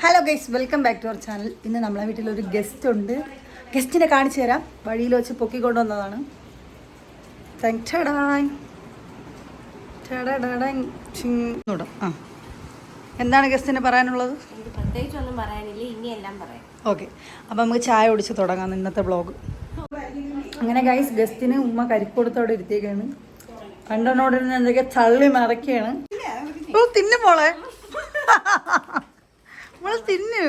Hello guys, welcome back to our channel. ഇന്ന് നമ്മളെ വീട്ടിലൊരു ഗസ്റ്റ് ഉണ്ട്. ഗസ്റ്റിനെ കാണിച്ചു തരാം. വഴിയിൽ വെച്ച് പൊക്കിക്കൊണ്ടുവന്നതാണ്. എന്താണ് ഗസ്റ്റിന് പറയാനുള്ളത്? പ്രത്യേകിച്ചൊന്നും പറയാനില്ല, ഇനി എല്ലാം പറയാം. ഓക്കെ, അപ്പം നമുക്ക് ചായ കുടിച്ച് തുടങ്ങാം ഇന്നത്തെ വ്ളോഗ്. അങ്ങനെ ഗൈസ്, ഗസ്റ്റിന് ഉമ്മ കരിക്കൊടുത്തോടെ ഇരുത്തിയേക്കാണ്. കണ്ടനോടിരുന്ന് എന്തൊക്കെ തള്ളി മറക്കുകയാണ്. ഓ തിന്നു മോളെ, തിന്ന്.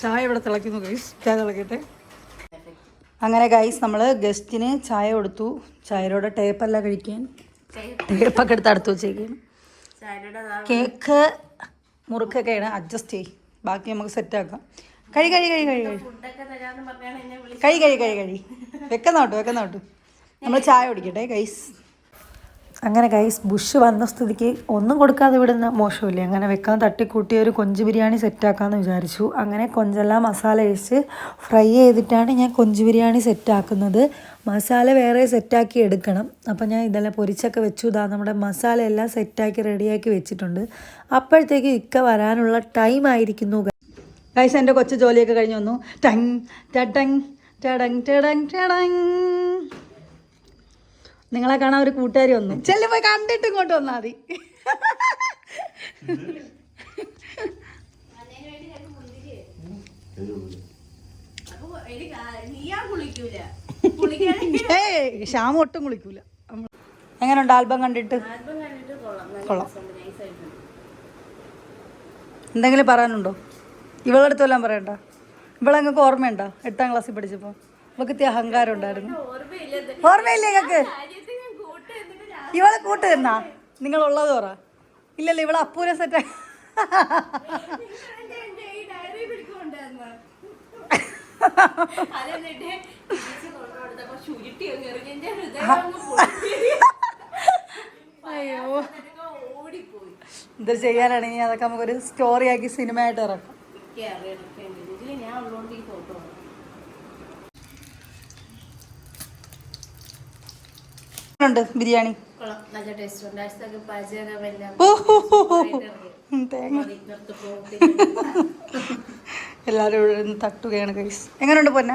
ചായ ഇവിടെ തിളയ്ക്കുന്നു ഗൈസ്, ചായ തിളക്കട്ടെ. അങ്ങനെ ഗൈസ്, നമ്മൾ ഗസ്റ്റിന് ചായ കൊടുത്തു. ചായയുടെ ടേപ്പല്ല കഴിക്കാൻ, ടേപ്പൊക്കെ എടുത്ത് അടുത്ത് വെച്ചേക്കാണ്. കേക്ക് മുറുക്കൊക്കെയാണ്, അഡ്ജസ്റ്റ് ചെയ്യും. ബാക്കി നമുക്ക് സെറ്റാക്കാം. കഴി വെക്കുന്നോട്ടു നമ്മൾ ചായ കുടിക്കട്ടെ ഗൈസ്. അങ്ങനെ ഗൈസ്, ബുഷ് വന്ന സ്ഥിതിക്ക് ഒന്നും കൊടുക്കാതെ വിടുന്ന മോശമില്ലേ. അങ്ങനെ വെക്കാൻ തട്ടിക്കൂട്ടി ഒരു കൊഞ്ച് ബിരിയാണി സെറ്റാക്കാമെന്ന് വിചാരിച്ചു. അങ്ങനെ കൊഞ്ചെല്ലാം മസാല ഒഴിച്ച് ഫ്രൈ ചെയ്തിട്ടാണ് ഞാൻ കൊഞ്ച് ബിരിയാണി സെറ്റാക്കുന്നത്. മസാല വേറെ സെറ്റാക്കി എടുക്കണം. അപ്പം ഞാൻ ഇതെല്ലാം പൊരിച്ചൊക്കെ വെച്ചു. ഇതാ നമ്മുടെ മസാല എല്ലാം സെറ്റാക്കി റെഡിയാക്കി വെച്ചിട്ടുണ്ട്. അപ്പോഴത്തേക്ക് ഇക്ക വരാനുള്ള ടൈം ആയിരിക്കുന്നു ഗൈസ്. എൻ്റെ കൊച്ചു ജോലിയൊക്കെ കഴിഞ്ഞ് വന്നു. ടങ് ടടങ് ടടങ് ടടങ് ടടങ്. നിങ്ങളെ കാണാൻ ഒരു കൂട്ടുകാരി വന്നു. ചെല്ലു പോയി കണ്ടിട്ട് ഇങ്ങോട്ട് വന്നാൽ മതി. ശ്യാമ ഒട്ടും കുളിക്കൂല. എങ്ങനെയുണ്ട് ആൽബം കണ്ടിട്ട്? കൊള്ളാം. എന്തെങ്കിലും പറയാനുണ്ടോ? ഇവളടുത്ത് വല്ലതും പറയണ്ട? ഇവളെങ്ങൾക്ക് ഓർമ്മയുണ്ടോ? 8ാം ക്ലാസ്സിൽ പഠിച്ചപ്പോൾ ഇവൾക്ക് അഹങ്കാരം ഉണ്ടായിരുന്നു. ഓർമ്മയില്ലേ നിങ്ങൾക്ക്? ഇവളെ കൂട്ട് തന്നാ നിങ്ങളുള്ളത് പറ. ഇല്ലല്ലോ, ഇവളെ അപ്പൂരെ സെറ്റ്. അയ്യോ, ഇത് ചെയ്യാനാണെങ്കിൽ അതൊക്കെ നമുക്കൊരു സ്റ്റോറി ആക്കി സിനിമയായിട്ട് ഇറക്കാം. ബിരിയാണി എല്ലാരും ഇവിടെ തട്ടുകയാണ് ഗൈസ്. എങ്ങനെയുണ്ട് പൊന്ന?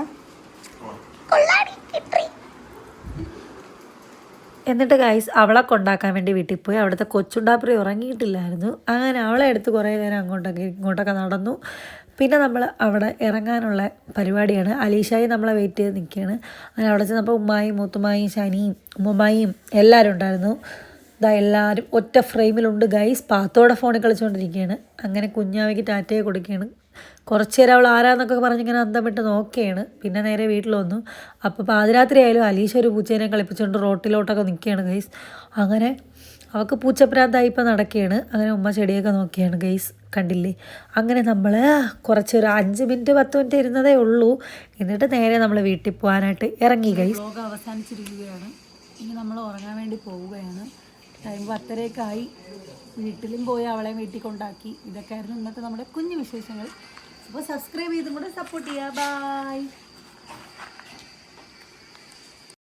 എന്നിട്ട് ഗൈസ്, അവളെ കൊണ്ടാക്കാൻ വേണ്ടി വീട്ടിൽ പോയി. അവിടുത്തെ കൊച്ചുണ്ടാപ്പുറി ഉറങ്ങിയിട്ടില്ലായിരുന്നു. അങ്ങനെ അവളെ എടുത്ത് കുറേ നേരം ഇങ്ങോട്ടൊക്കെ നടന്നു. പിന്നെ നമ്മൾ അവിടെ ഇറങ്ങാനുള്ള പരിപാടിയാണ്. അലീഷായി നമ്മളെ വെയിറ്റ് ചെയ്ത് നിൽക്കുകയാണ്. അങ്ങനെ അവിടെ ചെന്നപ്പോൾ ഉമ്മായും മൂത്തുമ്മായും ശനിയും ഉമ്മായും എല്ലാവരും ഉണ്ടായിരുന്നു. ഇതാ എല്ലാവരും ഒറ്റ ഫ്രെയിമിലുണ്ട് ഗൈസ്. പാത്തോടെ ഫോണിൽ കളിച്ചുകൊണ്ടിരിക്കുകയാണ്. അങ്ങനെ കുഞ്ഞാവയ്ക്ക് ടാറ്റയെ കൊടുക്കുകയാണ്. കുറച്ച് നേരം അവൾ ആരാന്നൊക്കെ പറഞ്ഞിങ്ങനെ അന്തം വിട്ട് നോക്കുകയാണ്. പിന്നെ നേരെ വീട്ടിൽ വന്നു. അപ്പോൾ പാതിരാത്രി ആയാലും അലീഷ ഒരു പൂച്ചേനെ കളിപ്പിച്ചുകൊണ്ട് റോട്ടിലോട്ടൊക്കെ നിൽക്കുകയാണ് ഗൈസ്. അങ്ങനെ അവൾക്ക് പൂച്ചപ്രാന്തായി ഇപ്പം നടക്കുകയാണ്. അങ്ങനെ ഉമ്മ ചെടിയൊക്കെ നോക്കിയാണ് ഗൈസ്, കണ്ടില്ലേ. അങ്ങനെ നമ്മൾ കുറച്ചൊരു 5 മിനിറ്റ് 10 മിനിറ്റ് ഇരുന്നതേ ഉള്ളൂ. എന്നിട്ട് നേരെ നമ്മൾ വീട്ടിൽ പോകാനായിട്ട് ഇറങ്ങി ഗൈസ്. വ്ലോഗ് അവസാനിച്ചിരിക്കുകയാണ്. ഇനി നമ്മൾ ഉറങ്ങാൻ വേണ്ടി പോവുകയാണ്. ടൈം 10:30 വീട്ടിലും പോയി അവളെ വീട്ടിൽ കൊണ്ടാക്കി. ഇതൊക്കെയായിരുന്നു ഇന്നത്തെ നമ്മുടെ കുഞ്ഞു വിശേഷങ്ങൾ. അപ്പോൾ സബ്സ്ക്രൈബ് ചെയ്തും കൂടെ സപ്പോർട്ട് ചെയ്യുക. ബൈ.